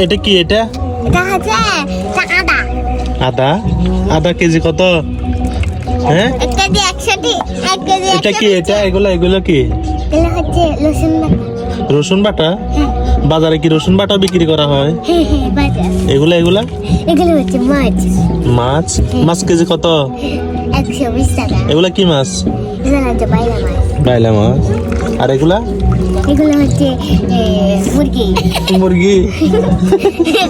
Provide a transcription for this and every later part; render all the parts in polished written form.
এটা কি এটা? এটা হচ্ছে আদা। আদা? আদা কেজি কত? হ্যাঁ, 1 কেজি 100 1 কেজি এটা কি এটা? এগুলো কি? এগুলো হচ্ছে রসুন বাটা। রসুন বাটা? বাজারে কি রসুন বাটা বিক্রি করা হয়? হ্যাঁ হ্যাঁ বাজার। এগুলো এগুলো হচ্ছে মাছ। মাছ? মাছ কেজি কত? 120 টাকা। এগুলা কি মাছ? এগুলো হচ্ছে বাইলা মাছ। বাইলা মাছ। আর এগুলা? এগুলো হচ্ছে মুরগি। মুরগি?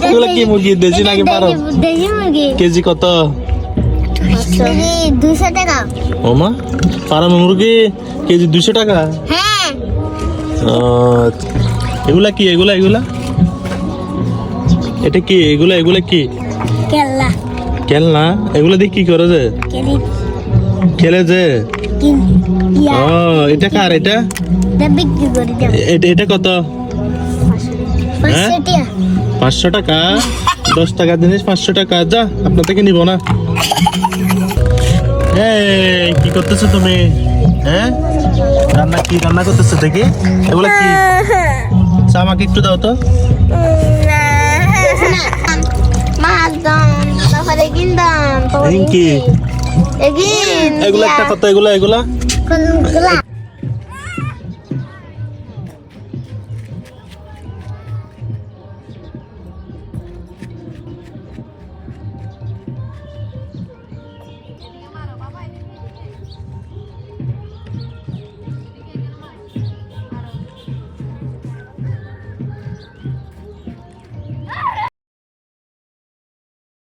এগুলা কি মুরগি? দেশি নাকি পারো? দেশি মুরগি। কেজি কত? কেজি 200 টাকা। ওমা, ফার্ম মুরগি কেজি 200 টাকা? হ্যাঁ। এগুলা কি? এগুলা এটা কি? এগুলা কি? কেলা। খেলনা? এগুলা দিয়ে কি করে যে? কেলি। খেলে যে? ইয়া। ও, এটা কার? এটা বিক্রি করে দাও। এটা কত? 500 টাকা। 500 টাকা? 10 টাকা জিনিস 500 টাকা। যা, আপনার থেকে নিব না। এই কি করতেছো তুমি? হ্যাঁ, রান্না করতেছো দেখি। এগুলা কি? চা আমাকে একটু দাও তো। এগুলা একটা কত? এগুলা কোনগুলা?